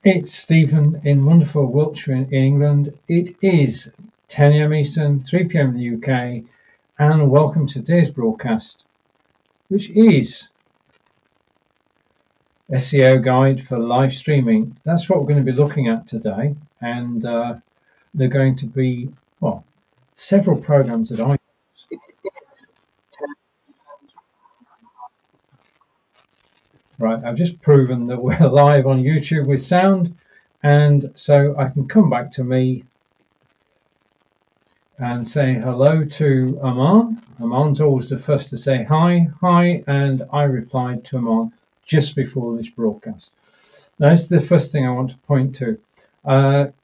It's Stephen in wonderful Wiltshire in England. It is 10 AM Eastern, 3 PM in the UK, and welcome to today's broadcast, which is SEO guide for live streaming. That's what we're going to be looking at today, and there are going to be, well, several programs that I use. Right, I've just proven that we're live on YouTube with sound, and so I can come back to me and say hello to Aman. Aman's always the first to say hi, and I replied to Aman just before this broadcast. Now, this is the first thing I want to point to.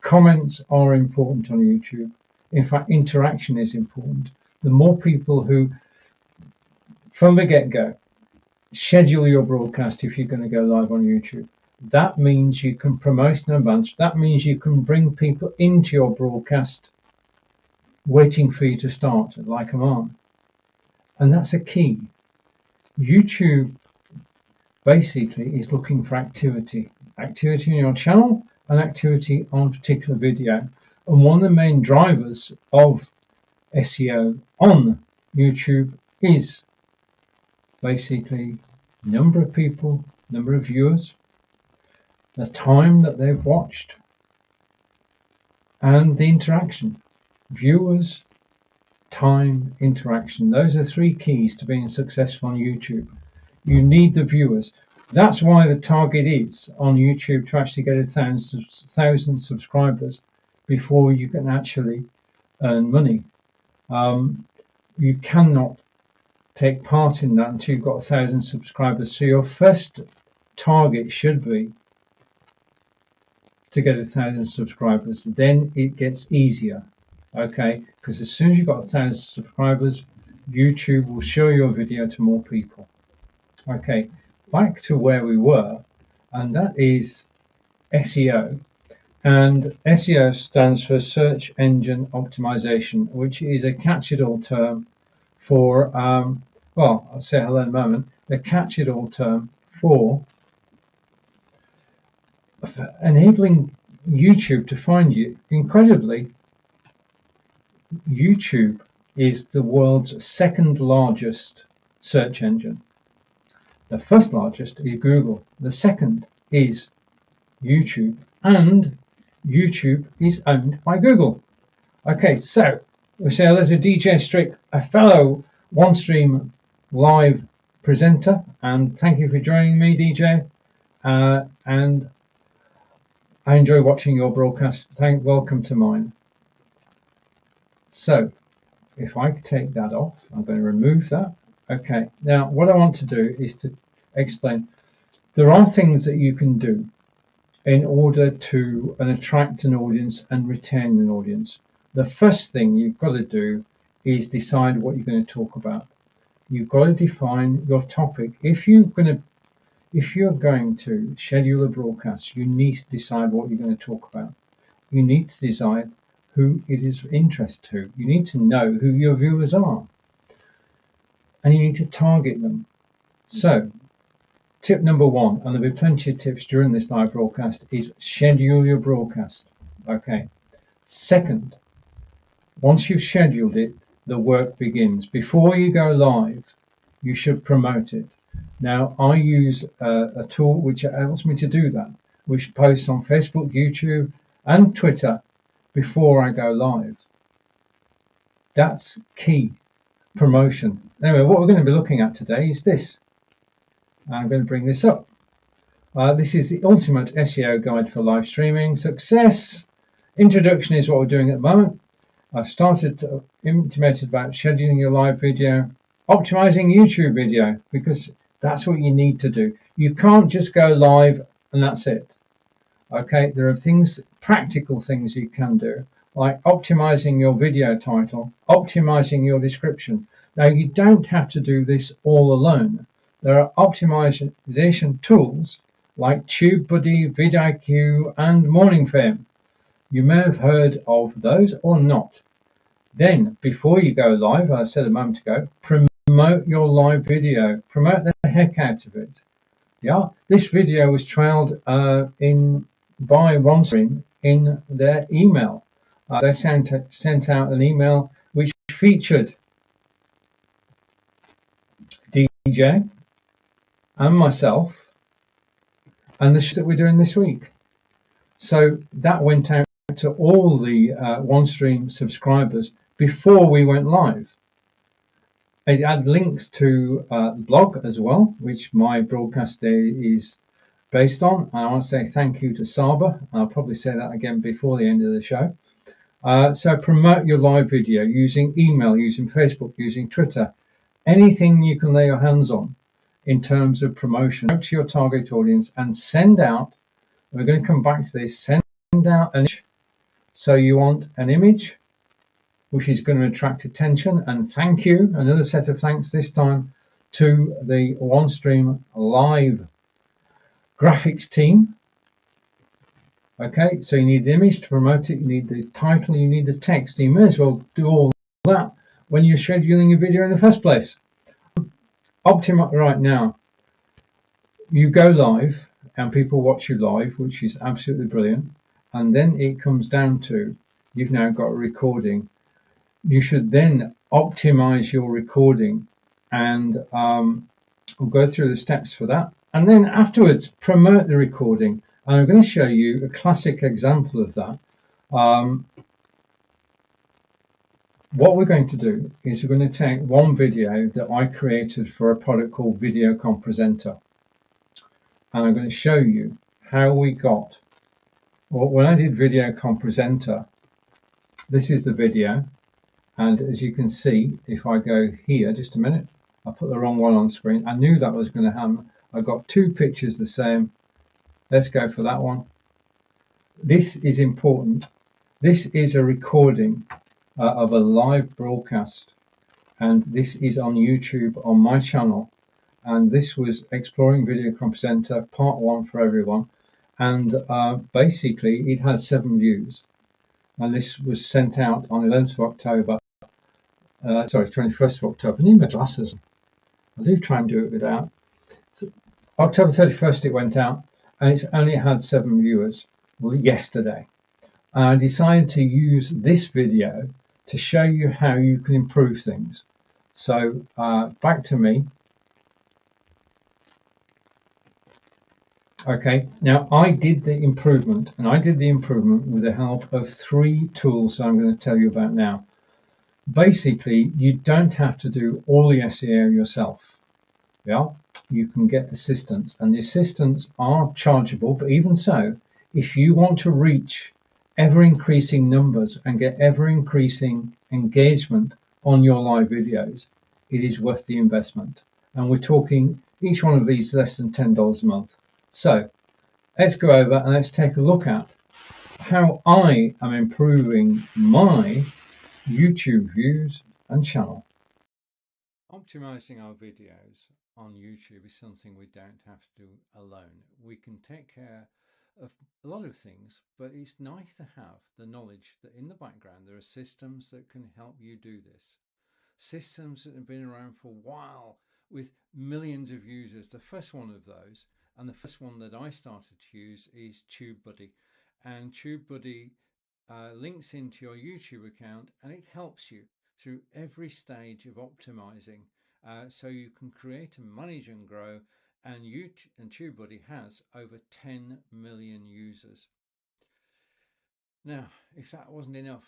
Comments are important on YouTube. In fact, interaction is important. The more people who, from the get-go, schedule your broadcast if you're going to go live on YouTube. That means you can promote in advance. That means you can bring people into your broadcast waiting for you to start, like Aman. And that's a key. YouTube basically is looking for activity. Activity on your channel and activity on a particular video. And one of the main drivers of SEO on YouTube is basically number of people, number of viewers, the time that they've watched, and the interaction. Viewers, time, interaction. Those are three keys to being successful on YouTube. You need the viewers. That's why the target is on YouTube to actually get 1,000 subscribers before you can actually earn money. You cannot take part in that until you've got 1,000 subscribers. So your first target should be to get 1,000 subscribers. Then it gets easier, okay? Because as soon as you've got 1,000 subscribers, YouTube will show your video to more people. Okay, back to where we were, and that is SEO. And SEO stands for Search Engine Optimization, which is a catch-all term for, well, I'll say hello in a moment, the catch-all term for enabling YouTube to find you. Incredibly, YouTube is the world's second largest search engine. The first largest is Google. The second is YouTube, and YouTube is owned by Google. Okay, so we say hello to DJ Strick, a fellow OneStream live presenter, and thank you for joining me, DJ. And I enjoy watching your broadcast. Welcome to mine. So, if I take that off, I'm going to remove that. Okay, now what I want to do is to explain. There are things that you can do in order to attract an audience and retain an audience. The first thing you've got to do is decide what you're going to talk about. You've got to define your topic. If you're going to schedule a broadcast, you need to decide what you're going to talk about. You need to decide who it is of interest to. You need to know who your viewers are, and you need to target them. So, tip number one, and there'll be plenty of tips during this live broadcast, is schedule your broadcast. Okay. Second, once you've scheduled it, the work begins. Before you go live, you should promote it. Now, I use a tool which helps me to do that, which posts on Facebook, YouTube, and Twitter before I go live. That's key. Promotion. Anyway, what we're going to be looking at today is this. I'm going to bring this up. This is the ultimate SEO guide for live streaming success. Introduction is what we're doing at the moment. I've started intimated about scheduling your live video, optimizing YouTube video, because that's what you need to do. You can't just go live and that's it. Okay, there are things, practical things you can do, like optimizing your video title, optimizing your description. Now, you don't have to do this all alone. There are optimization tools like TubeBuddy, vidIQ, and Morning Fame. You may have heard of those or not. Then, before you go live, as I said a moment ago, promote your live video. Promote the heck out of it. Yeah, this video was trailed in by OneStream in their email. They sent out an email which featured DJ and myself and the shows that we're doing this week. So that went out to all the OneStream subscribers before we went live. It had links to the blog as well, which my broadcast day is based on. And I want to say thank you to Saba. I'll probably say that again before the end of the show. So promote your live video using email, using Facebook, using Twitter, anything you can lay your hands on in terms of promotion out to your target audience, and send out, we're going to come back to this, send out an image. So you want an image which is going to attract attention, and thank you, another set of thanks this time to the OneStream live graphics team. Okay, so you need the image to promote it, you need the title, you need the text. You may as well do all that when you're scheduling a video in the first place. Right now, you go live and people watch you live, which is absolutely brilliant. And then it comes down to, you've now got a recording. You should then optimize your recording, and we'll go through the steps for that. And then afterwards, promote the recording. And I'm going to show you a classic example of that. What we're going to do is we're going to take one video that I created for a product called Video Presenter. And I'm going to show you how we got, well, when I did Video Presenter, this is the video. And as you can see, if I go here, just a minute, I put the wrong one on screen. I knew that was going to happen. I got two pictures the same. Let's go for that one. This is important. This is a recording of a live broadcast, and this is on YouTube on my channel. And this was Exploring Video Presenter Part 1 for everyone. And basically, it had 7 views. And this was sent out on 11th of October. 21st of October. I need my glasses. I do try and do it without. October 31st it went out, and it's only had 7 viewers yesterday. And I decided to use this video to show you how you can improve things. So back to me. Okay, now I did the improvement, and I did the improvement with the help of 3 tools that I'm going to tell you about now. Basically, you don't have to do all the SEO yourself. Yeah, you can get assistance, and the assistants are chargeable, but even so, if you want to reach ever-increasing numbers and get ever-increasing engagement on your live videos, it is worth the investment. And we're talking each one of these less than $10 a month. So let's go over and let's take a look at how I am improving my YouTube views and channel. Optimizing our videos on YouTube is something we don't have to do alone. We can take care of a lot of things, but it's nice to have the knowledge that in the background there are systems that can help you do this. Systems that have been around for a while with millions of users. The first one of those, and the first one that I started to use, is TubeBuddy. And TubeBuddy links into your YouTube account, and it helps you through every stage of optimizing, so you can create and manage and grow. And TubeBuddy has over 10 million users. Now, if that wasn't enough,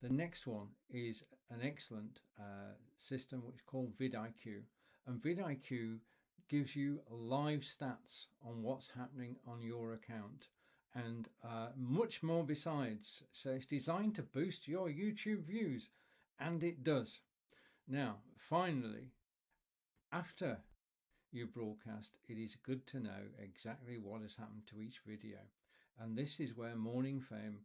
the next one is an excellent system which is called vidIQ. And vidIQ gives you live stats on what's happening on your account, and much more besides. So it's designed to boost your YouTube views, and it does. Now, finally, after you broadcast, it is good to know exactly what has happened to each video. And this is where Morning Fame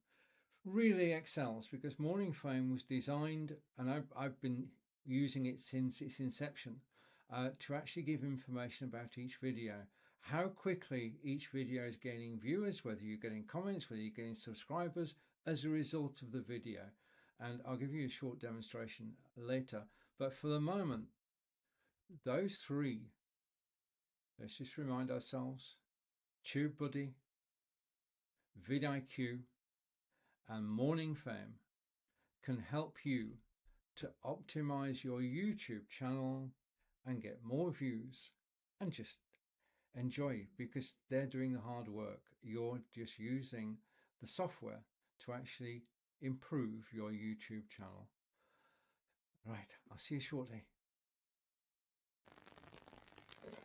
really excels, because Morning Fame was designed, and I've been using it since its inception, to actually give information about each video, how quickly each video is gaining viewers, whether you're getting comments, whether you're getting subscribers as a result of the video. And I'll give you a short demonstration later. But for the moment, those 3, let's just remind ourselves: TubeBuddy, vidIQ and Morning Fame can help you to optimize your YouTube channel and get more views and just enjoy, because they're doing the hard work. You're just using the software to actually improve your YouTube channel. Right, I'll see you shortly.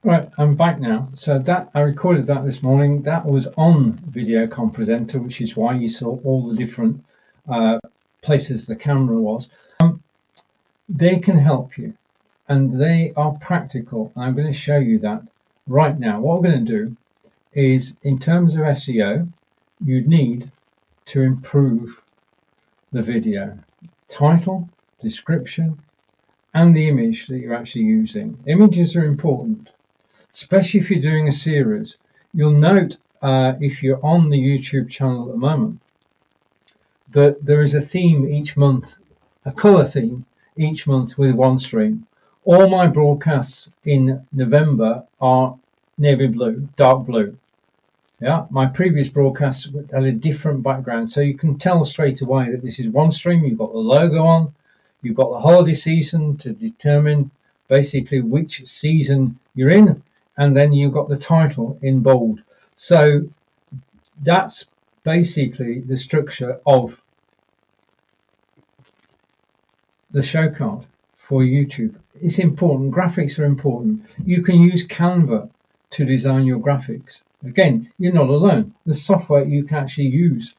Right, I'm back now. So that I recorded that this morning. That was on Videocon Presenter, which is why you saw all the different places the camera was. They can help you, and they are practical. I'm going to show you that right now. What we're going to do is, in terms of SEO, you need to improve the video title, description, and the image that you're actually using. Images are important, especially if you're doing a series. You'll note if you're on the YouTube channel at the moment that there is a theme each month, a color theme each month with OneStream. All my broadcasts in November are navy blue, dark blue. Yeah, my previous broadcasts had a different background, so you can tell straight away that this is OneStream. You've got the logo on, you've got the holiday season to determine basically which season you're in, and then you've got the title in bold. So that's basically the structure of the show card for YouTube. It's important. Graphics are important. You can use Canva to design your graphics. Again, you're not alone. There's software you can actually use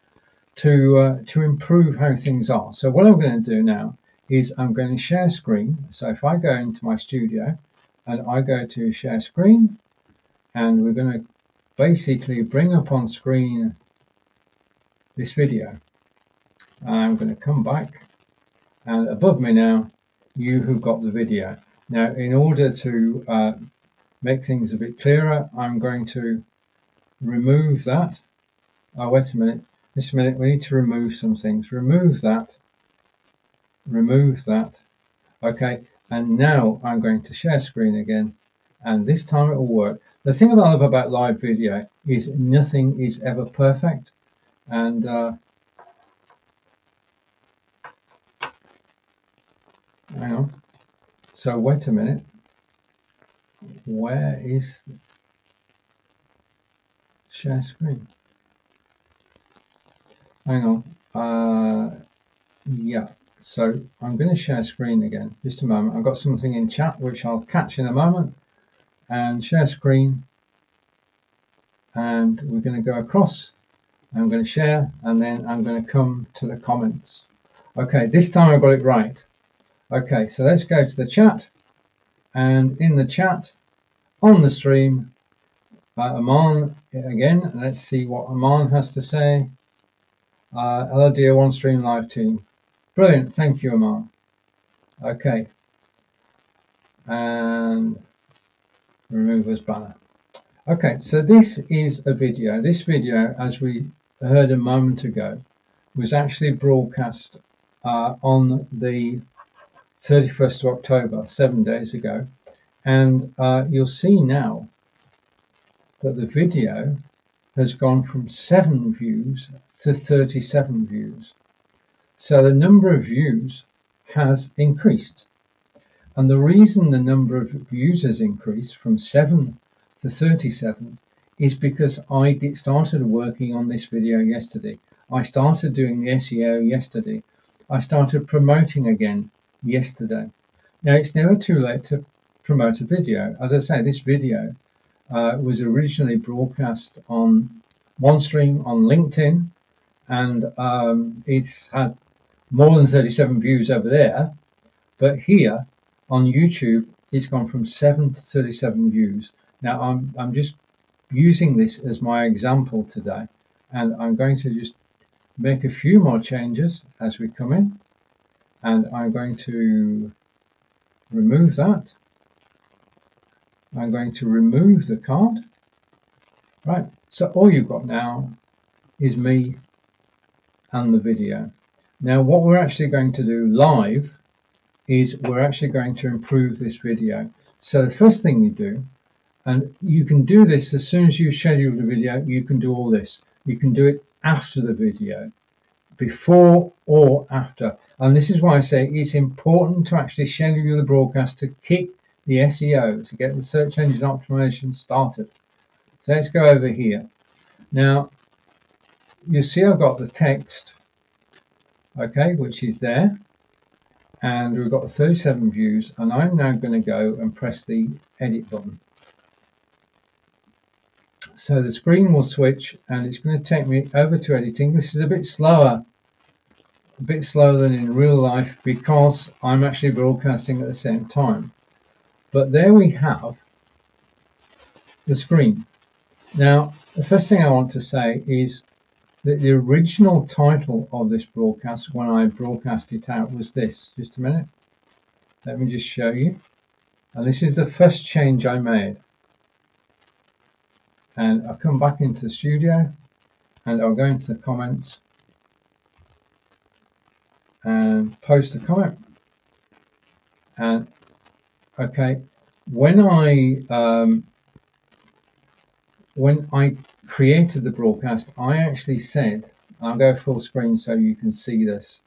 to improve how things are. So what I'm going to do now is I'm going to share screen. So if I go into my studio and I go to share screen, and we're going to basically bring up on screen this video. I'm going to come back, and above me now, you who've got the video. Now, in order to make things a bit clearer, I'm going to remove that. Oh, wait a minute. Just a minute. We need to remove some things. Remove that. Remove that. Okay. And now I'm going to share screen again. And this time it will work. The thing I love about live video is nothing is ever perfect. And hang on. So wait a minute. Where is the share screen? Hang on. Yeah. So I'm going to share screen again. Just a moment. I've got something in chat which I'll catch in a moment. And share screen. And we're going to go across. I'm going to share, and then I'm going to come to the comments. Okay, this time I've got it right. Okay, so let's go to the chat. And in the chat, on the stream, Aman again. Let's see what Aman has to say. Hello, dear OneStream live team. Brilliant, thank you, Aman. Okay, and remove this banner. Okay, so this is a video. This video, as we heard a moment ago, was actually broadcast on the 31st of October, 7 days ago. And you'll see now that the video has gone from 7 views to 37 views. So the number of views has increased. And the reason the number of views has increased from 7 to 37 is because I started working on this video yesterday. I started doing the SEO yesterday. I started promoting again yesterday. Now, it's never too late to promote a video. As I say, this video was originally broadcast on OneStream on LinkedIn, and it's had more than 37 views over there, but here on YouTube it's gone from 7 to 37 views. Now I'm just using this as my example today, and I'm going to just make a few more changes as we come in, and I'm going to remove that. I'm going to remove the card. Right, so all you've got now is me and the video. Now what we're actually going to do live is we're actually going to improve this video. So the first thing you do, and you can do this as soon as you schedule the video, you can do all this. You can do it after the video, before or after. And this is why I say it's important to actually schedule the broadcast to kick the SEO, to get the search engine optimization started. So let's go over here. Now, you see I've got the text, okay, which is there. And we've got 37 views, and I'm now going to go and press the edit button. So the screen will switch and it's going to take me over to editing. This is a bit slower than in real life because I'm actually broadcasting at the same time. But there we have the screen. Now, the first thing I want to say is that the original title of this broadcast, when I broadcast it out, was this. Just a minute. Let me just show you. And this is the first change I made. And I'll come back into the studio and I'll go into the comments and post a comment. And okay, when I created the broadcast, I actually said, I'll go full screen so you can see this.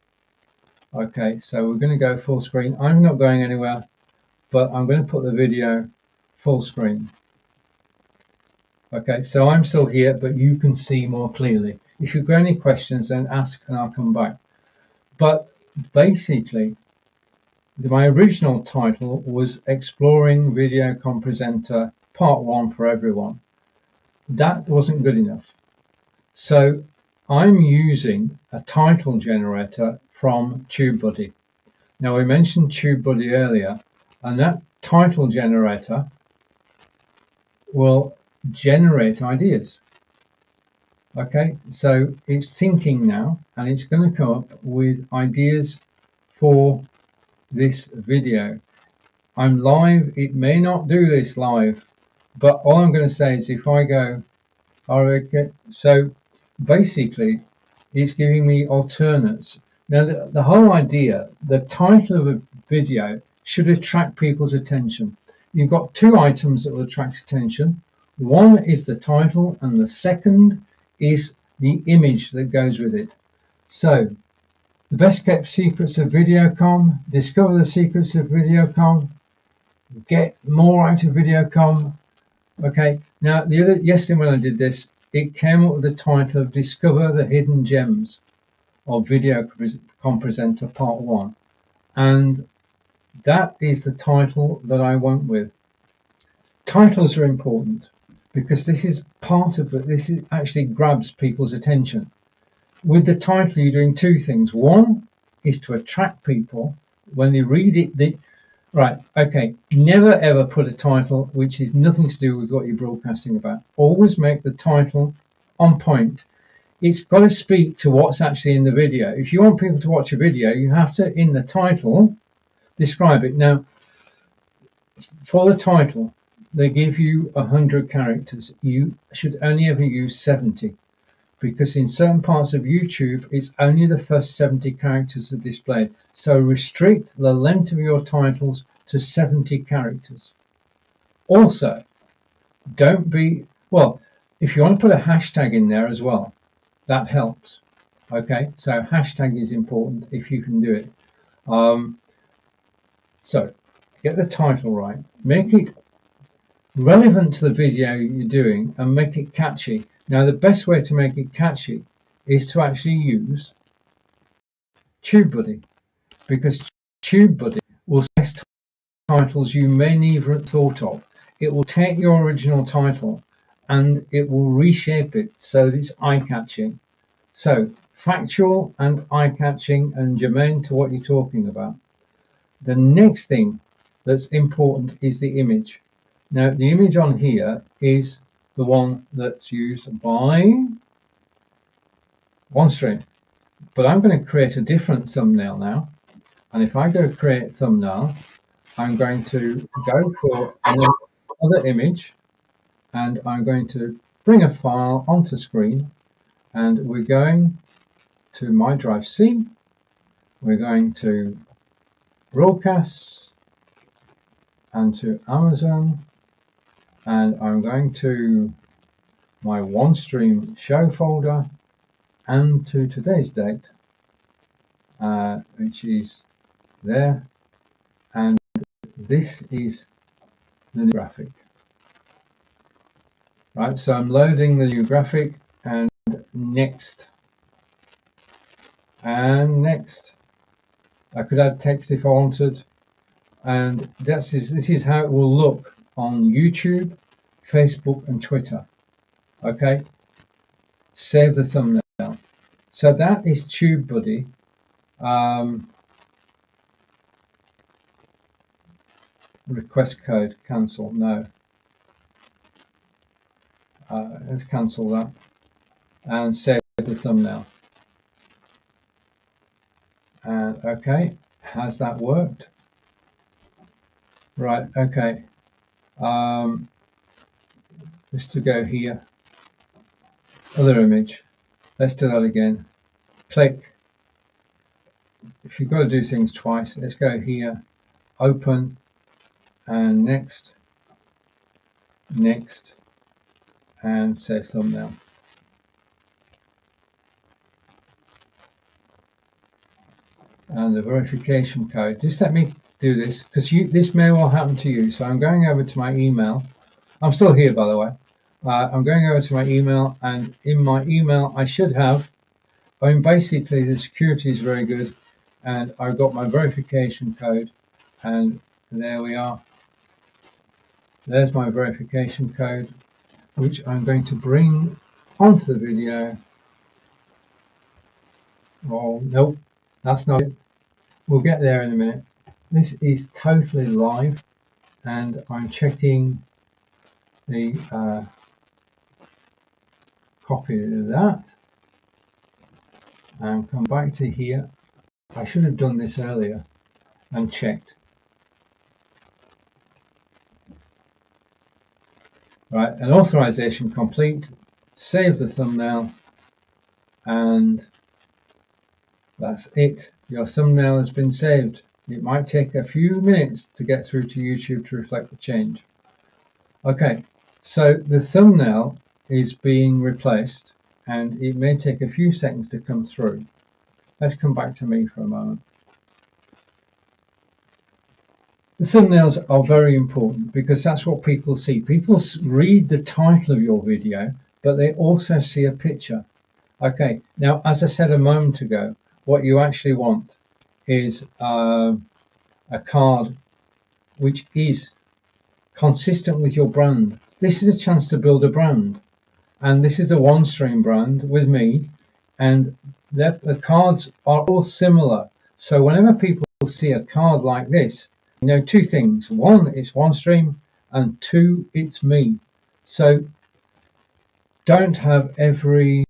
Okay, so we're going to go full screen. I'm not going anywhere, but I'm going to put the video full screen. Okay, so I'm still here, but you can see more clearly. If you've got any questions, then ask and I'll come back. But basically, my original title was Exploring Videocom Presenter Part 1 for Everyone. That wasn't good enough. So I'm using a title generator from TubeBuddy. Now, we mentioned TubeBuddy earlier, and that title generator will generate ideas. Okay, so it's thinking now, and it's going to come up with ideas for this video. I'm live. It may not do this live, but all I'm going to say is if I go, okay, so basically it's giving me alternates. Now the whole idea, the title of a video should attract people's attention. You've got two items that will attract attention. One is the title, and the second is the image that goes with it. So, the best kept secrets of Videocom, discover the secrets of Videocom, get more out of Videocom. Okay, now yesterday when I did this, it came up with the title of Discover the Hidden Gems of Videocom Presenter Part 1. And that is the title that I went with. Titles are important, because this is part of it. This is actually grabs people's attention. With the title, you're doing two things. One is to attract people when they read it. Right, okay, never ever put a title which is nothing to do with what you're broadcasting about. Always make the title on point. It's got to speak to what's actually in the video. If you want people to watch a video, you have to, in the title, describe it. Now, for the title, they give you 100 characters. You should only ever use 70, because in certain parts of YouTube, it's only the first 70 characters that are displayed. So restrict the length of your titles to 70 characters. Also, don't be, well, if you want to put a hashtag in there as well, that helps. Okay, so hashtag is important if you can do it. So get the title right, make it relevant to the video you're doing, and make it catchy. Now, the best way to make it catchy is to actually use TubeBuddy, because TubeBuddy will suggest titles you may never have thought of. It will take your original title and it will reshape it so that it's eye-catching. So, factual and eye-catching and germane to what you're talking about. The next thing that's important is the image. Now, the image on here is the one that's used by OneStream. But I'm going to create a different thumbnail now. And if I go create thumbnail, I'm going to go for another image. And I'm going to bring a file onto screen. And we're going to My Drive C. We're going to Broadcasts and to Amazon. And I'm going to my OneStream show folder, and to today's date, which is there, and this is the new graphic. Right, so I'm loading the new graphic, and next, and next. I could add text if I wanted, and this is how it will look on YouTube, Facebook, and Twitter. Okay, save the thumbnail. So that is TubeBuddy. Request code, cancel, no. Let's cancel that and save the thumbnail. And okay, has that worked? Right, okay. Just to go here, other image. Let's do that again. Click. If you've got to do things twice, let's go here, open, and next, next, and save thumbnail. And the verification code. Just let me do this, because this may well happen to you. So I'm going over to my email. I'm still here, by the way. I'm going over to my email, and in my email I should have, I mean, basically the security is very good, and I've got my verification code, and there we are. There's my verification code, which I'm going to bring onto the video. Oh, nope, that's not it. We'll get there in a minute. This is totally live, and I'm checking the copy of that, and come back to here. I should have done this earlier and checked. Right, an authorization complete, save the thumbnail, and that's it. Your thumbnail has been saved. It might take a few minutes to get through to YouTube to reflect the change. Okay, so the thumbnail is being replaced, and it may take a few seconds to come through. Let's come back to me for a moment. The thumbnails are very important because that's what people see. People read the title of your video, but they also see a picture. Okay, now as I said a moment ago, what you actually want is a card which is consistent with your brand. This is a chance to build a brand, and this is the OneStream brand with me, and the cards are all similar. So whenever people see a card like this, you know two things. One, it's OneStream, and two, it's me. So don't have every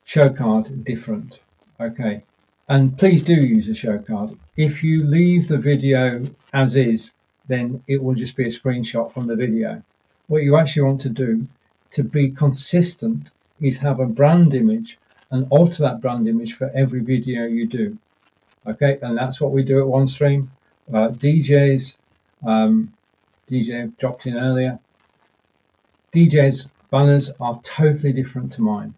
show card different. Okay, and please do use a show card. If you leave the video as is, then it will just be a screenshot from the video. What you actually want to do to be consistent is have a brand image and alter that brand image for every video you do. Okay, and that's what we do at OneStream. DJ dropped in earlier. DJ's banners are totally different to mine.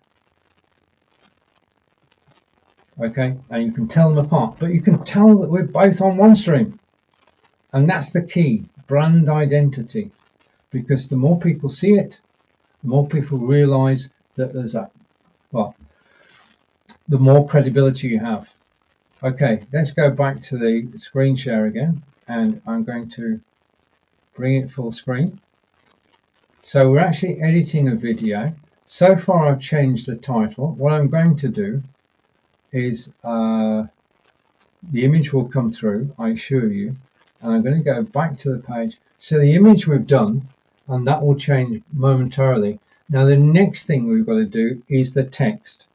Okay, and you can tell them apart, but you can tell that we're both on OneStream, and that's the key, brand identity, because the more people see it, the more people realize that there's that, well, the more credibility you have. Okay, let's go back to the screen share again, and I'm going to bring it full screen. So we're actually editing a video. So far I've changed the title. What I'm going to do is the image will come through, I assure you, and I'm going to go back to the page. So the image we've done, and that will change momentarily. Now the next thing we've got to do is the text.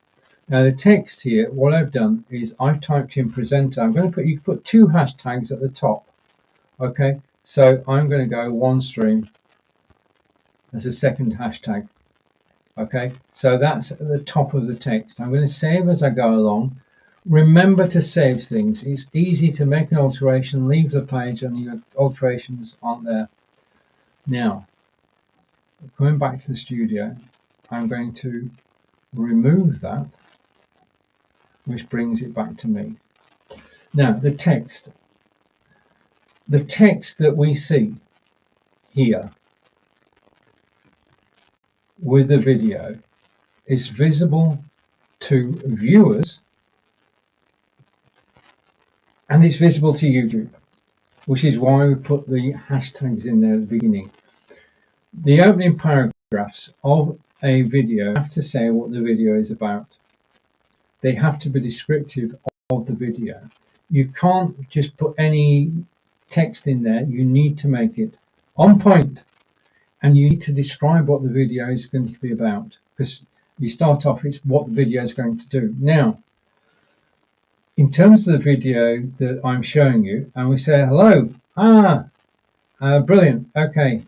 Now the text here, what I've done is I've typed in presenter. I'm going to put, you can put two hashtags at the top. Okay, so I'm going to go OneStream as a second hashtag. Okay, so that's at the top of the text. I'm going to save as I go along. Remember to save things. It's easy to make an alteration, leave the page, and your alterations aren't there. Now, coming back to the studio, I'm going to remove that, which brings it back to me. Now the text that we see here with the video is visible to viewers, and it's visible to YouTube, which is why we put the hashtags in there at the beginning. The opening paragraphs of a video have to say what the video is about. They have to be descriptive of the video. You can't just put any text in there. You need to make it on point, and you need to describe what the video is going to be about, because you start off, it's what the video is going to do. Now, in terms of the video that I'm showing you, and we say hello, brilliant, okay,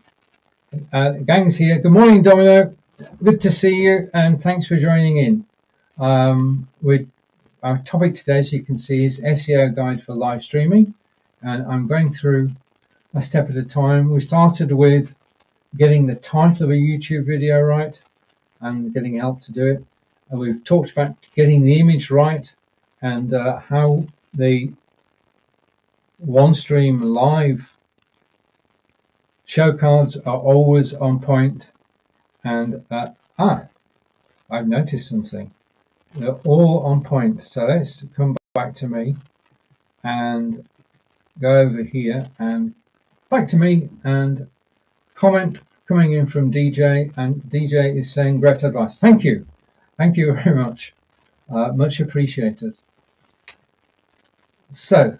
gang's here, good morning Domino, good to see you, and thanks for joining in. Our topic today, as you can see, is SEO guide for live streaming, and I'm going through a step at a time. We started with getting the title of a YouTube video right and getting help to do it, and we've talked about getting the image right, and how the OneStream live show cards are always on point. And I've noticed something. They're all on point. So let's come back to me and go over here and back to me, and comment coming in from DJ, and DJ is saying great advice. Thank you very much, much appreciated. So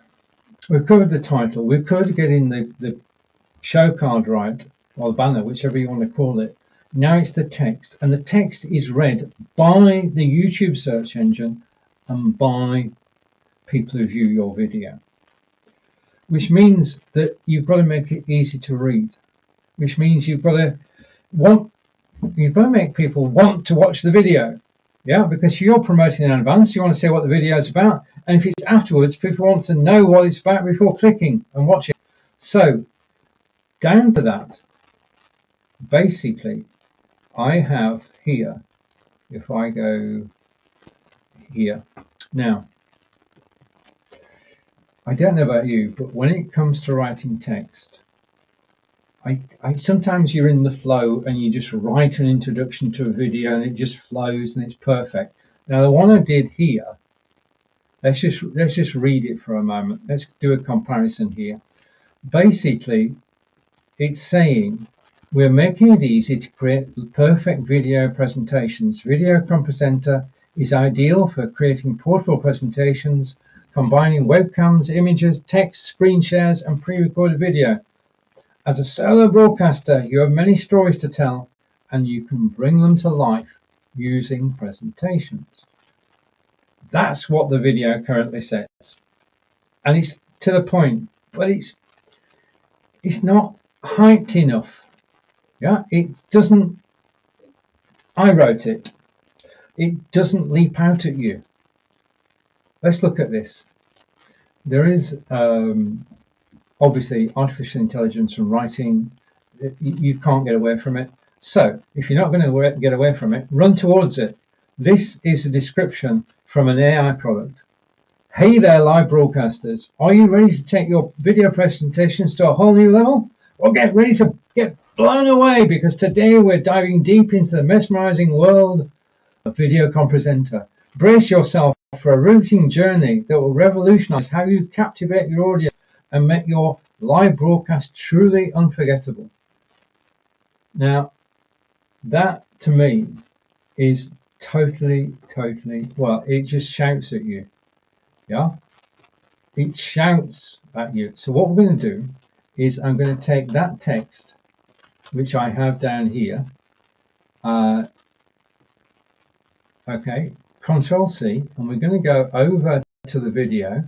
we've covered the title, we've covered getting the show card right, or the banner, whichever you want to call it. Now it's the text, and the text is read by the YouTube search engine and by people who view your video, which means that you've got to make it easy to read, which means you've got to make people want to watch the video. Yeah, because you're promoting in advance, you want to say what the video is about, and if it's afterwards, people want to know what it's about before clicking and watching. So down to that, basically, I have here, if I go here, now, I don't know about you, but when it comes to writing text, I sometimes you're in the flow and you just write an introduction to a video and it just flows and it's perfect. Now the one I did here, let's just read it for a moment. Let's do a comparison here. Basically, it's saying we're making it easy to create perfect video presentations. Video Presenter is ideal for creating portable presentations, combining webcams, images, text, screen shares, and pre-recorded video. As a solo broadcaster, you have many stories to tell, and you can bring them to life using presentations. That's what the video currently says, and it's to the point, but it's not hyped enough. Yeah, it doesn't. I wrote it. It doesn't leap out at you. Let's look at this. There is obviously artificial intelligence and writing. You can't get away from it. So if you're not going to get away from it, run towards it. This is a description from an AI product. Hey there, live broadcasters. Are you ready to take your video presentations to a whole new level? Well, get ready to get blown away, because today we're diving deep into the mesmerizing world of Video Presenter. Brace yourself for a riveting journey that will revolutionize how you captivate your audience and make your live broadcast truly unforgettable. Now, that to me is totally, well, it just shouts at you. Yeah, it shouts at you. So what we're going to do is I'm going to take that text, which I have down here, okay, Control C, and we're going to go over to the video,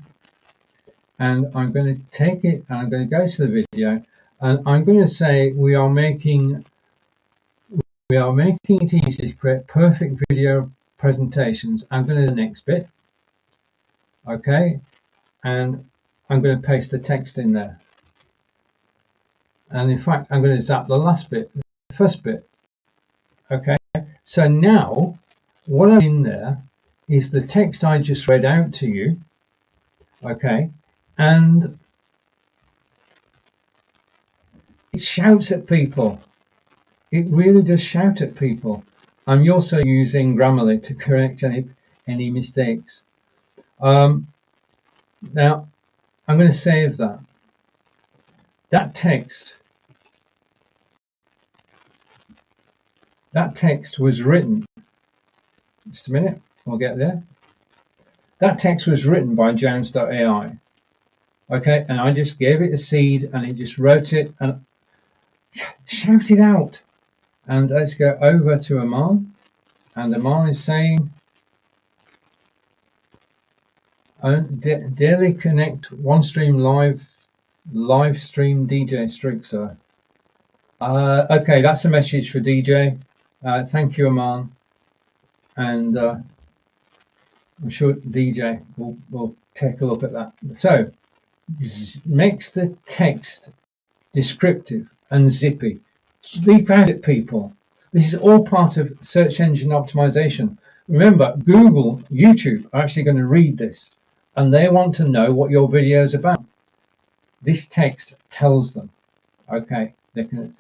and I'm going to take it and I'm going to go to the video, and I'm going to say we are making it easy to create perfect video presentations. I'm going to the next bit, okay, and I'm going to paste the text in there. And in fact, I'm going to zap the last bit, the first bit. Okay, so now what I'm in there is the text I just read out to you, okay, and it shouts at people. It really does shout at people. I'm also using Grammarly to correct any mistakes. Now I'm going to save that. That text was written. Just a minute, we'll get there. That text was written by Jones.ai. Okay, and I just gave it a seed and it just wrote it and shouted out. And let's go over to Aman. And Aman is saying, daily connect OneStream live stream DJ Strixer. Okay, that's a message for DJ. Thank you, Aman. And I'm sure DJ will take a look at that. So, makes the text descriptive and zippy. Leap out at people. This is all part of search engine optimization. Remember, Google, YouTube are actually going to read this, and they want to know what your video is about. This text tells them. Okay, the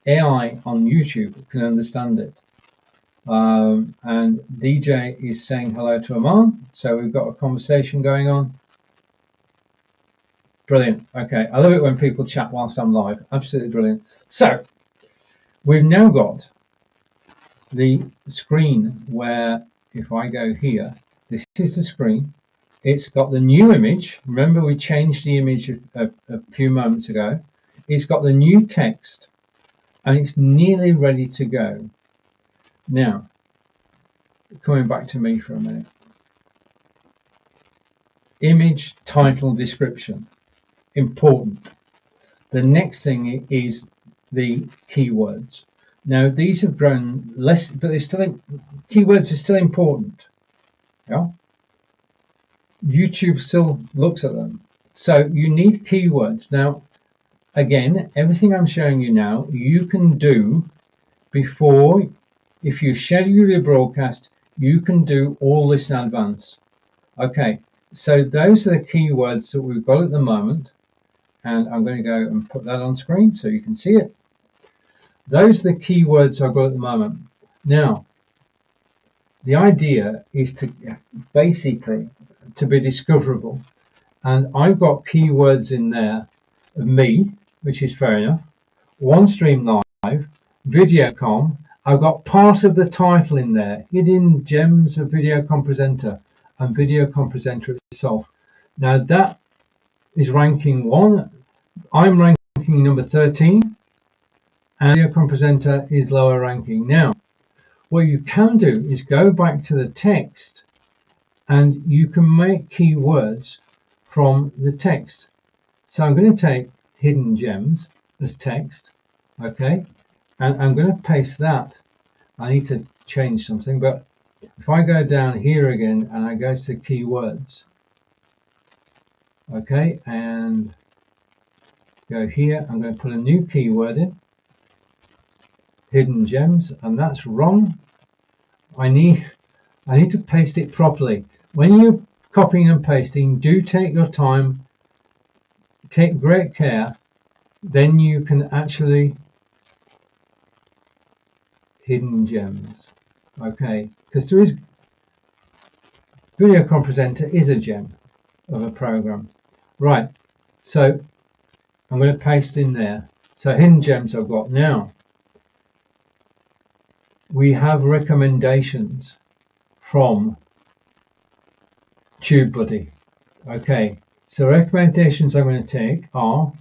AI on YouTube can understand it. And DJ is saying hello to Aman, so we've got a conversation going on. Brilliant. Okay, I love it when people chat whilst I'm live. Absolutely brilliant. So we've now got the screen where, if I go here, this is the screen. It's got the new image. Remember, we changed the image a few moments ago. It's got the new text, and it's nearly ready to go. Now, coming back to me for a minute. Image, title, description. Important. The next thing is the keywords. Now, these have grown less, but they're still, keywords are still important. Yeah. YouTube still looks at them. So you need keywords. Now, again, everything I'm showing you now, you can do before. If you schedule your broadcast, you can do all this in advance. Okay, so those are the keywords that we've got at the moment. And I'm going to go and put that on screen so you can see it. Those are the keywords I've got at the moment. Now, the idea is to basically to be discoverable. And I've got keywords in there of me, which is fair enough. OneStream Live, Videocom. I've got part of the title in there, hidden gems of Videocom Presenter and Videocom Presenter itself. Now that is ranking 1. I'm ranking number 13, and Videocom Presenter is lower ranking. Now, what you can do is go back to the text, and you can make keywords from the text. So I'm going to take hidden gems as text, okay, and I'm going to paste that. I need to change something, but if I go down here again and I go to keywords, okay, and go here, I'm going to put a new keyword in, hidden gems, and that's wrong. I need to paste it properly. When you're copying and pasting, do take your time, take great care, then you can actually hidden gems, okay, because there is Videocom Presenter is a gem of a program, right? So I'm going to paste in there. So hidden gems I've got. Now we have recommendations from TubeBuddy. Okay, so recommendations I'm going to take are,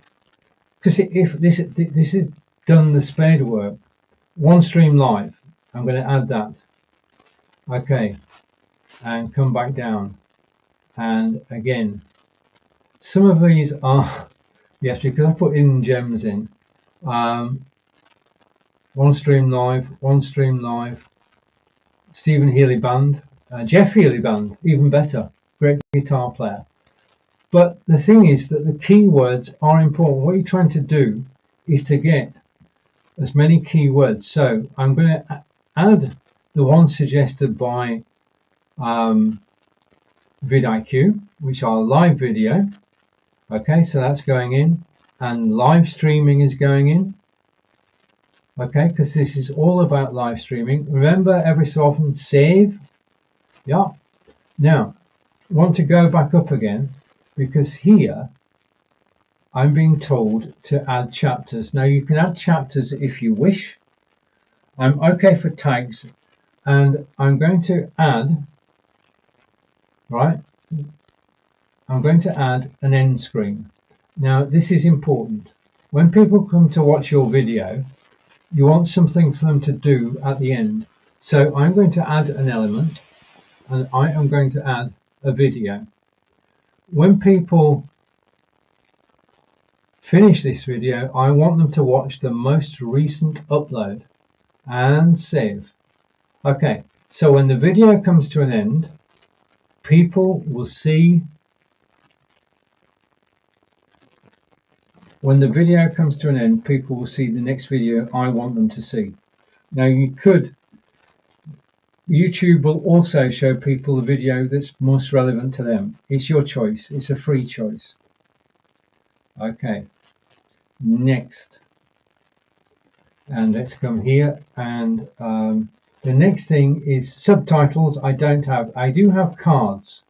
because if this is done the spade work, OneStream Live, I'm going to add that. Okay, and come back down, and again, some of these are, yes, because I put in gems in. OneStream Live, Stephen Healy Band, Jeff Healy Band, even better, great guitar player. But the thing is that the keywords are important. What you're trying to do is to get as many keywords. So I'm going to add the one suggested by vidIQ, which are live video. Okay, so that's going in, and live streaming is going in. Okay, because this is all about live streaming. Remember, every so often save. Yeah. Now, I want to go back up again, because here I'm being told to add chapters. Now you can add chapters if you wish. I'm okay for tags, and I'm going to add, right, I'm going to add an end screen. Now this is important. When people come to watch your video, you want something for them to do at the end. So I'm going to add an element, and I am going to add a video. When people finish this video, I want them to watch the most recent upload and save. Okay, so when the video comes to an end, people will see, when the video comes to an end, people will see the next video I want them to see. Now YouTube will also show people the video that's most relevant to them. It's your choice. It's a free choice. Okay, next. And let's come here, and the next thing is subtitles. I don't have. I do have cards.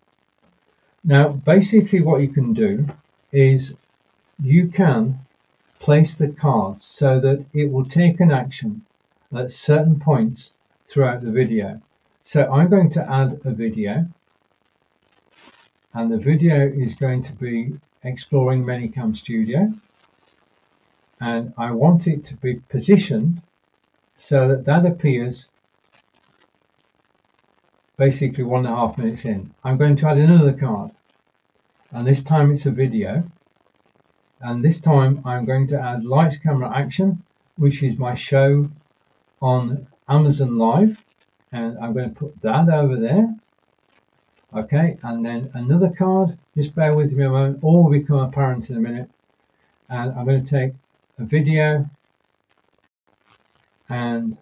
Now, basically what you can do is you can place the cards so that it will take an action at certain points throughout the video. So I'm going to add a video, and the video is going to be exploring Manycam Studio, and I want it to be positioned so that that appears basically 1.5 minutes in. I'm going to add another card, and this time it's a video, and this time I'm going to add Lights Camera Action, which is my show on Amazon Live, and I'm going to put that over there. Okay, and then another card, just bear with me a moment, all will become apparent in a minute. And I'm going to take a video, and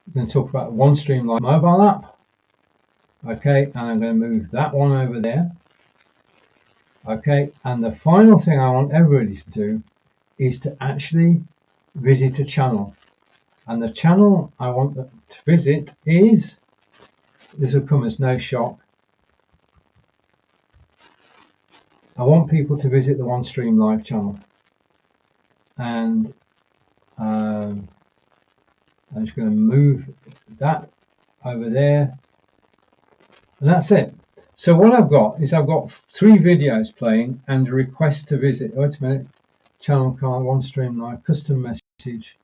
I'm going to talk about OneStream Live mobile app. Okay, and I'm going to move that one over there. Okay, and the final thing I want everybody to do is to actually visit a channel. And the channel I want them to visit is, this will come as no shock, I want people to visit the OneStream Live channel. And I'm just going to move that over there, and that's it. So what I've got is I've got 3 videos playing and a request to visit. Wait a minute. Channel card, OneStream Live, custom message.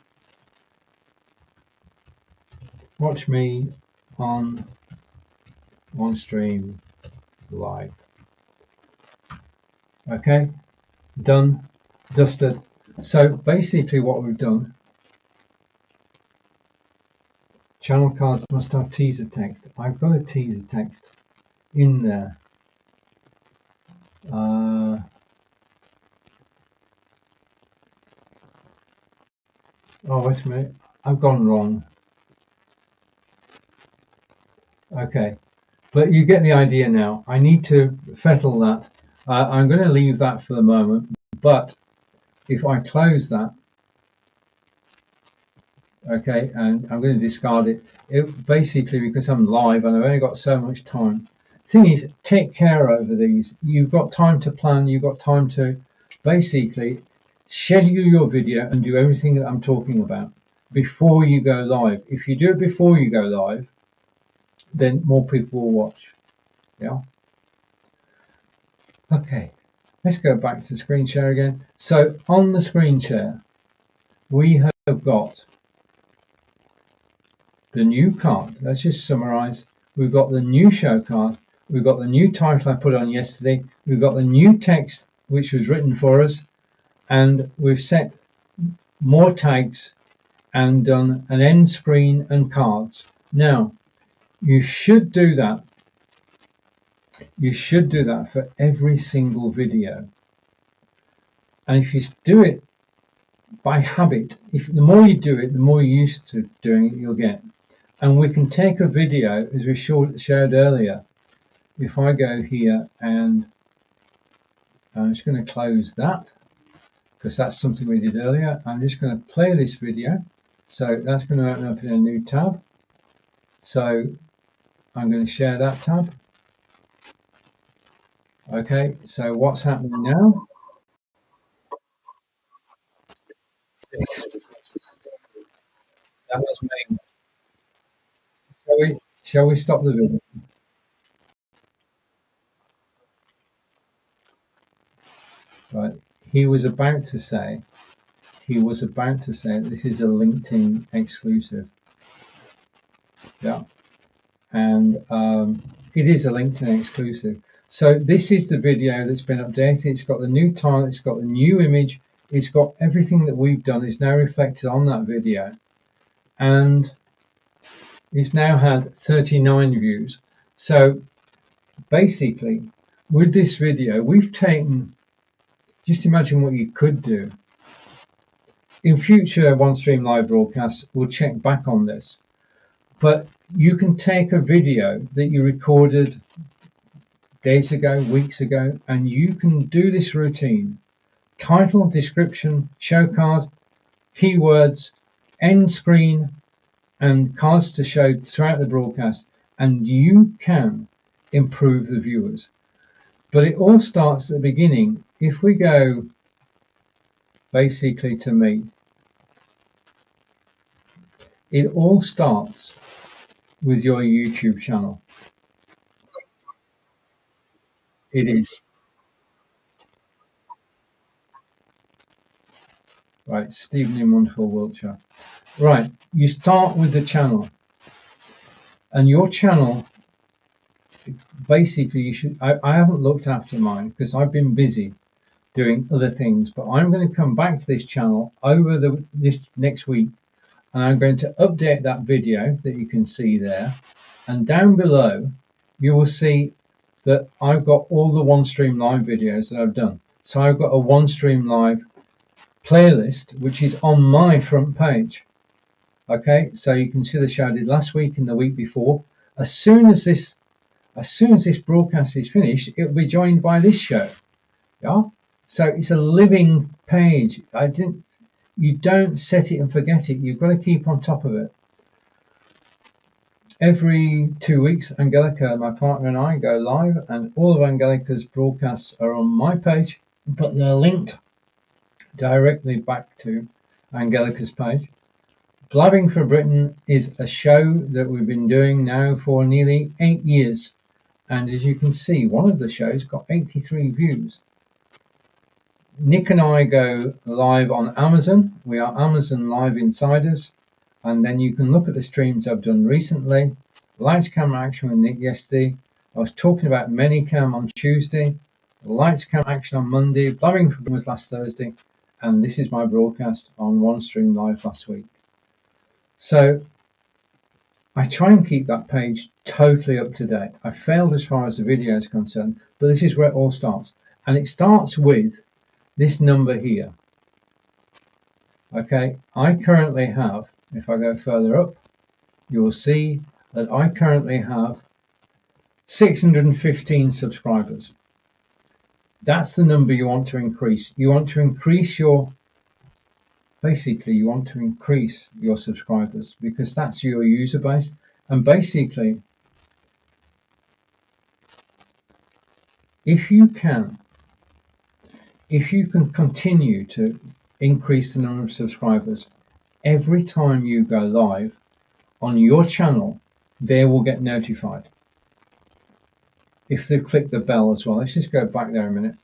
Watch me on OneStream Live. Okay, done, dusted. So basically what we've done, channel cards must have teaser text. I've got a teaser text in there. Oh, wait a minute, I've gone wrong. Okay, but you get the idea now. I need to fettle that. I'm going to leave that for the moment, but if I close that, okay, and I'm going to discard it, basically because I'm live and I've only got so much time. Thing is, take care over these. You've got time to plan, you've got time to basically schedule your video and do everything that I'm talking about before you go live. If you do it before you go live, then more people will watch. Yeah. Okay, let's go back to screen share again. So on the screen share, we have got the new card. Let's just summarize. We've got the new show card. We've got the new title I put on yesterday. We've got the new text which was written for us, and we've set more tags and done an end screen and cards. Now, you should do that. You should do that for every single video. And if you do it by habit, the more you do it, the more used to doing it you'll get. And we can take a video, as we showed earlier. If I go here, and I'm just going to close that because that's something we did earlier. I'm just going to play this video. So that's going to open up in a new tab. So I'm going to share that tab. Okay, so what's happening now? That was me. Shall we stop the video? Right. He was about to say this is a LinkedIn exclusive. Yeah. And it is a LinkedIn exclusive. So this is the video that's been updated. It's got the new title, it's got the new image, it's got everything that we've done is now reflected on that video. And it's now had 39 views. So basically, with this video, we've taken, just imagine what you could do. In future OneStream live broadcasts, we'll check back on this. But you can take a video that you recorded days ago, weeks ago, and you can do this routine. Title, description, show card, keywords, end screen, and cards to show throughout the broadcast, and you can improve the viewers. But it all starts at the beginning. If we go basically to me, it all starts with your YouTube channel. It is. Right, Stephen in wonderful Wiltshire. Right, you start with the channel. And your channel, basically, you should. I haven't looked after mine because I've been busy doing other things, but I'm going to come back to this channel over this next week, and I'm going to update that video that you can see there. And down below, you will see that I've got all the OneStream live videos that I've done. So I've got a OneStream live playlist, which is on my front page. Okay, so you can see the show I did last week and the week before. As soon as this broadcast is finished, it will be joined by this show. Yeah, so it's a living page. You don't set it and forget it. You've got to keep on top of it. Every 2 weeks, Angelica, my partner, and I go live, and all of Angelica's broadcasts are on my page, but they're linked directly back to Angelica's page. Blabbing for Britain is a show that we've been doing now for nearly 8 years. And as you can see, one of the shows got 83 views. Nick and I go live on Amazon. We are Amazon Live Insiders. And then you can look at the streams I've done recently. Lights, Camera, Action with Nick yesterday. I was talking about Manycam on Tuesday. Lights, Camera, Action on Monday. Blabbing for Britain was last Thursday. And this is my broadcast on OneStream Live last week. So I try and keep that page totally up to date. I failed as far as the video is concerned, but this is where it all starts. And it starts with this number here. Okay, I currently have, if I go further up, you will see that I currently have 615 subscribers. That's the number you want to increase. You want to increase your subscribers because that's your user base. And basically, if you can continue to increase the number of subscribers, every time you go live on your channel, they will get notified. If they click the bell as well, let's just go back there a minute.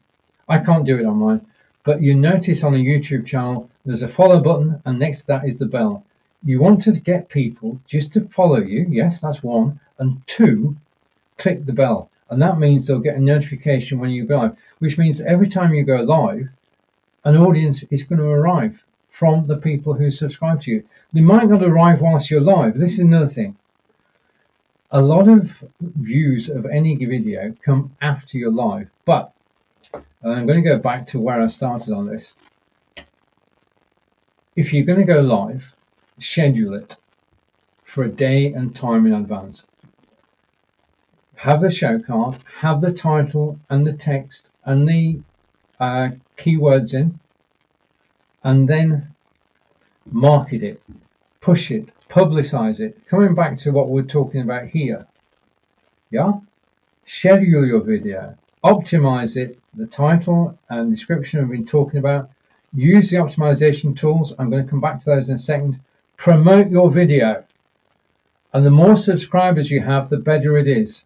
I can't do it on mine, but you notice on a YouTube channel, there's a follow button, and next to that is the bell. You want to get people just to follow you. Yes, that's one. And two, click the bell. And that means they'll get a notification when you go live, which means every time you go live, an audience is going to arrive from the people who subscribe to you. They might not arrive whilst you're live. This is another thing. A lot of views of any video come after you're live, but I'm going to go back to where I started on this. If you're going to go live, schedule it. for a day and time in advance. Have the show card, have the title and the text and the keywords in, and then market it, push it, publicize it. Coming back to what we're talking about here, yeah? Schedule your video, optimize it, the title and description we've been talking about. Use the optimization tools. I'm going to come back to those in a second. Promote your video. And the more subscribers you have, the better it is.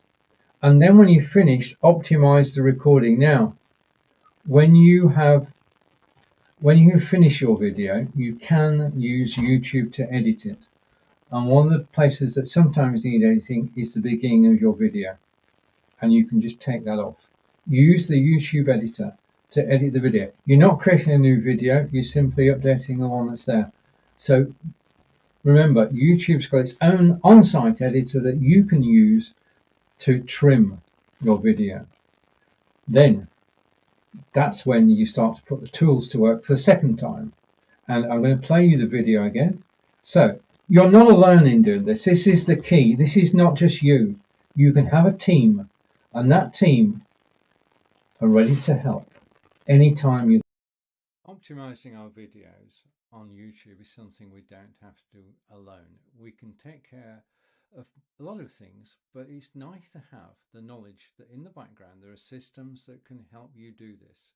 And then when you've finished, optimize the recording. Now, when you finish your video, you can use YouTube to edit it. And one of the places that sometimes need editing is the beginning of your video. And you can just take that off. Use the YouTube editor to edit the video. You're not creating a new video, you're simply updating the one that's there. So remember, YouTube's got its own on-site editor that you can use to trim your video. Then that's when you start to put the tools to work for the second time. And I'm going to play you the video again. So you're not alone in doing this. This is the key. This is not just you. You can have a team, and that team are ready to help anytime you. Optimizing our videos on YouTube is something we don't have to do alone. We can take care of a lot of things, but it's nice to have the knowledge that in the background there are systems that can help you do this.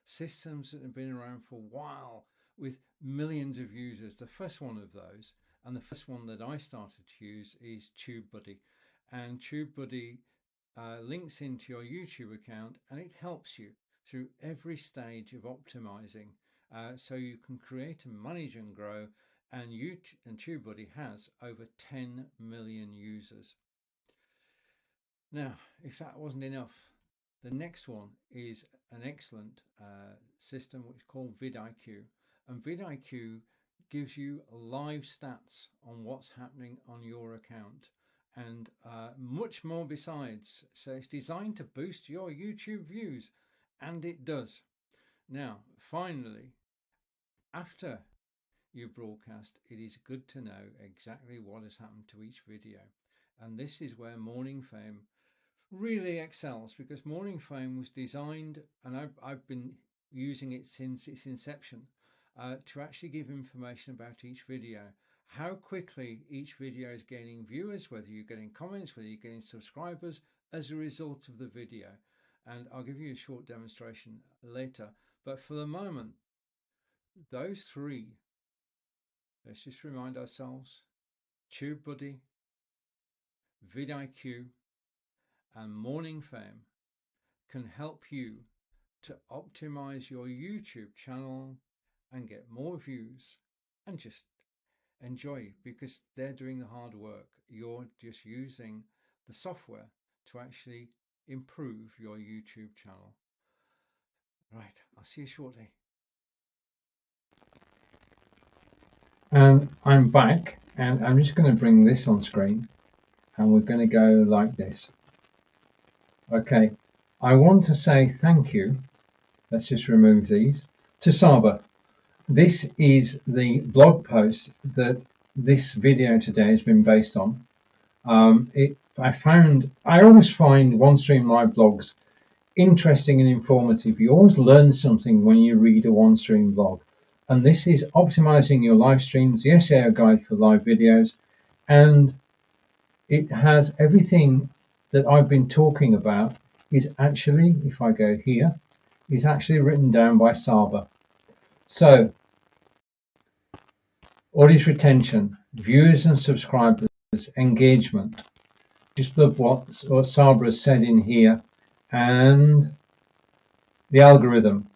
Systems that have been around for a while with millions of users. The first one of those, and the first one that I started to use, is TubeBuddy. And TubeBuddy links into your YouTube account, and it helps you through every stage of optimizing, so you can create and manage and grow. And TubeBuddy has over 10 million users. Now, if that wasn't enough, the next one is an excellent system which is called vidIQ. And vidIQ gives you live stats on what's happening on your account, and much more besides. So it's designed to boost your YouTube views, and it does. Now, finally, after you broadcast, it is good to know exactly what has happened to each video. And this is where Morning Fame really excels, because Morning Fame was designed, and I've been using it since its inception, to actually give information about each video, how quickly each video is gaining viewers, whether you're getting comments, whether you're getting subscribers as a result of the video. And I'll give you a short demonstration later, but for the moment, those three, let's just remind ourselves: TubeBuddy, vidIQ, and Morning Fame can help you to optimize your YouTube channel and get more views and just enjoy, because they're doing the hard work. You're just using the software to actually improve your YouTube channel. Right, I'll see you shortly. And I'm back, and I'm just going to bring this on screen, and we're going to go like this. Okay, I want to say thank you. Let's just remove these. To Saba. This is the blog post that this video today has been based on. I always find OneStream live blogs interesting and informative. You always learn something when you read a OneStream blog. And this is optimizing your live streams, the SEO guide for live videos. And it has everything that I've been talking about is actually, if I go here, is actually written down by Saba. So, audience retention, viewers and subscribers, engagement. Just love what Saba has said in here. And the algorithm.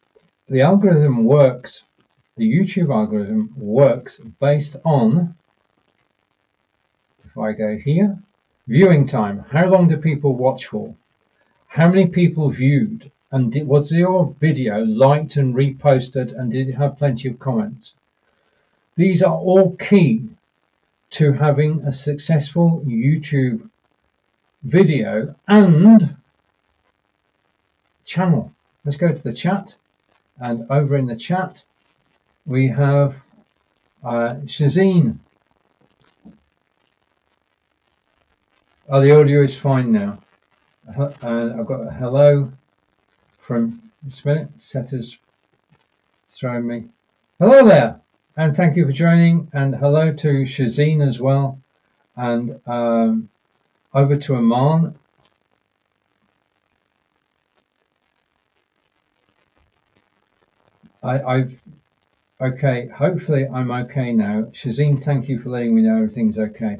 The algorithm works, the YouTube algorithm works based on, if I go here, viewing time. How long do people watch for? How many people viewed? And was your video liked and reposted, and did it have plenty of comments? These are all key to having a successful YouTube video and channel. Let's go to the chat, and over in the chat we have Shazeen. Oh, the audio is fine now. And I've got a hello from this minute. Setter's throwing me. Hello there, and thank you for joining. And hello to Shazeen as well. And over to Aman. Okay, hopefully I'm okay now. Shazeen, thank you for letting me know everything's okay.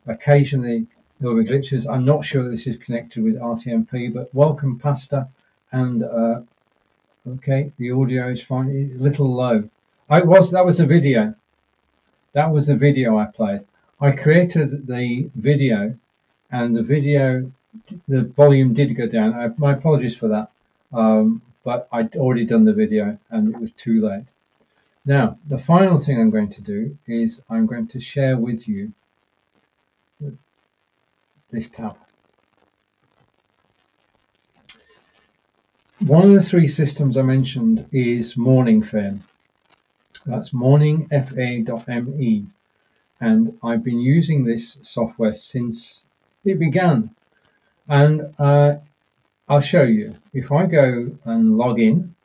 Occasionally there'll be glitches. I'm not sure this is connected with RTMP, but welcome, Pastor. And okay, the audio is fine. It's a little low. That was a video. That was the video I played. I created the video, and the volume did go down. My apologies for that. But I'd already done the video and it was too late. Now, the final thing I'm going to do is I'm going to share with you this tab. One of the three systems I mentioned is Morning Fame. That's morningfa.me. And I've been using this software since it began. And I'll show you. If I go and log in,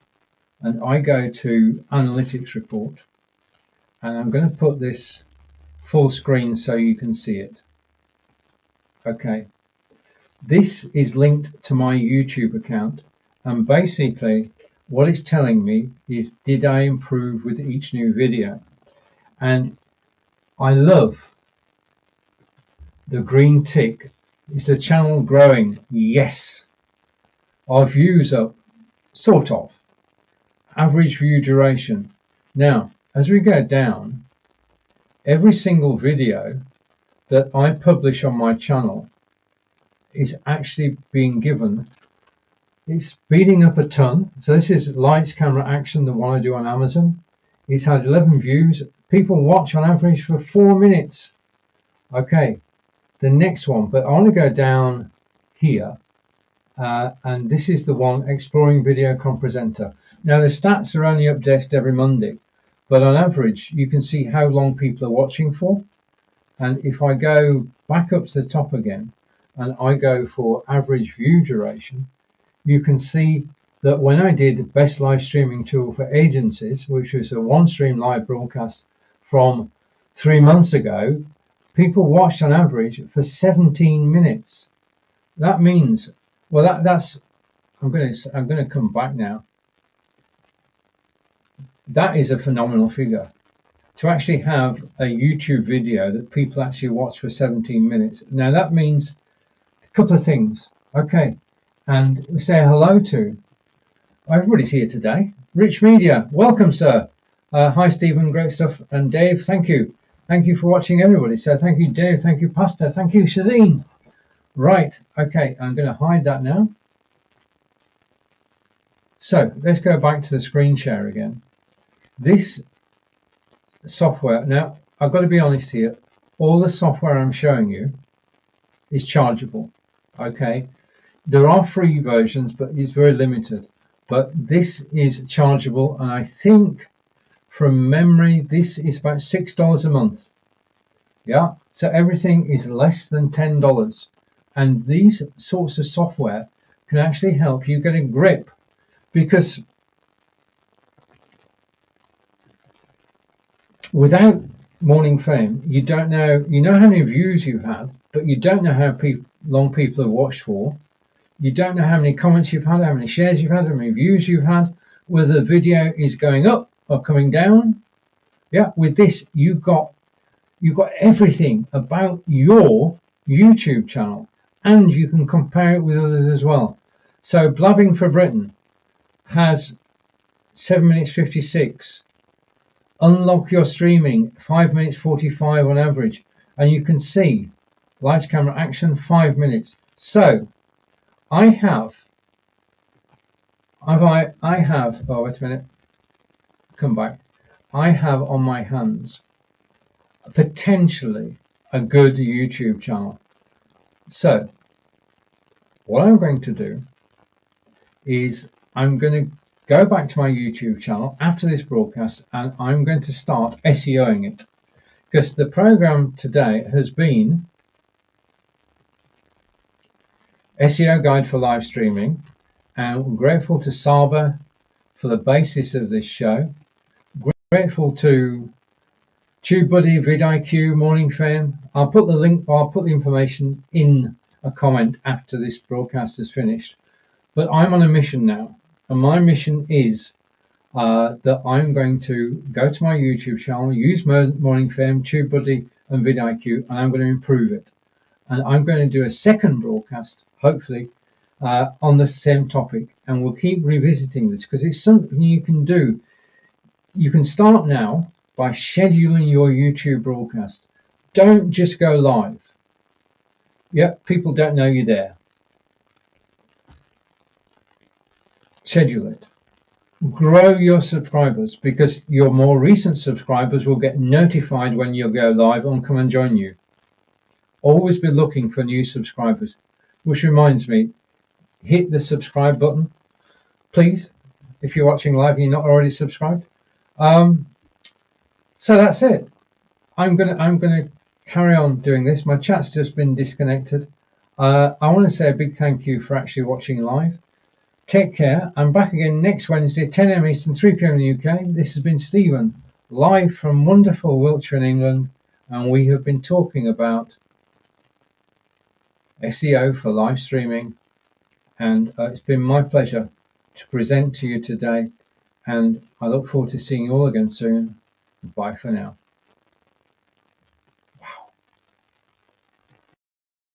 and I go to Analytics Report, and I'm going to put this full screen so you can see it. Okay, this is linked to my YouTube account, and basically what it's telling me is, did I improve with each new video? And I love the green tick. Is the channel growing? Yes. Our views up, sort of. Average view duration. Now, as we go down, every single video that I publish on my channel is actually being given. It's speeding up a ton. So this is Lights, Camera, Action, the one I do on Amazon. It's had 11 views. People watch on average for 4 minutes. Okay, the next one, but I want to go down here. And this is the one, Exploring Video Compresenter. Now the stats are only updated every Monday, but on average you can see how long people are watching for. And if I go back up to the top again and I go for average view duration, you can see that when I did Best Live Streaming Tool for Agencies, which was a OneStream live broadcast from 3 months ago, people watched on average for 17 minutes. That means, well, that's I'm going to come back now. That is a phenomenal figure. To actually have a YouTube video that people actually watch for 17 minutes. Now that means a couple of things. Okay, and we say hello to everybody's here today. Rich Media, welcome, sir. Hi, Stephen, great stuff. And Dave, thank you. Thank you for watching, everybody. So thank you, Dave. Thank you, Pastor. Thank you, Shazeen. Right, okay, I'm going to hide that now. So let's go back to the screen share again. This software, now I've got to be honest here, all the software I'm showing you is chargeable. Okay, there are free versions, but it's very limited. But this is chargeable, and I think from memory this is about $6 a month. Yeah, so everything is less than $10, and these sorts of software can actually help you get a grip, because without Morning Fame, you don't know, you know how many views you've had, but you don't know how long people have watched for. You don't know how many comments you've had, how many shares you've had, how many views you've had, whether the video is going up or coming down. Yeah, with this, you've got everything about your YouTube channel, and you can compare it with others as well. So Blabbing for Britain has 7 minutes 56. Unlock Your Streaming, 5 minutes 45 on average, and you can see Lights, Camera, Action, 5 minutes. So I have, oh wait a minute, come back. I have on my hands potentially a good YouTube channel. So what I'm going to do is I'm going to go back to my YouTube channel after this broadcast, and I'm going to start SEOing it, because the program today has been SEO guide for live streaming, and I'm grateful to Saba for the basis of this show. Grateful to TubeBuddy, vidIQ, Morning Fame. I'll put the link, or I'll put the information in a comment after this broadcast is finished. But I'm on a mission now, and my mission is that I'm going to go to my YouTube channel, use Morning Fame, TubeBuddy, and vidIQ, and I'm going to improve it. And I'm going to do a second broadcast, hopefully, on the same topic, and we'll keep revisiting this because it's something you can do. You can start now by scheduling your YouTube broadcast. Don't just go live. Yep, people don't know you're there. Schedule it. Grow your subscribers, because your more recent subscribers will get notified when you go live and come and join you. Always be looking for new subscribers. Which reminds me, hit the subscribe button, please, if you're watching live and you're not already subscribed. So that's it. I'm gonna carry on doing this. My chat's just been disconnected. I want to say a big thank you for actually watching live. Take care. I'm back again next Wednesday, 10 a.m. Eastern, 3 p.m. in the UK. This has been Stephen, live from wonderful Wiltshire in England, and we have been talking about SEO for live streaming, and it's been my pleasure to present to you today, and I look forward to seeing you all again soon. Bye for now.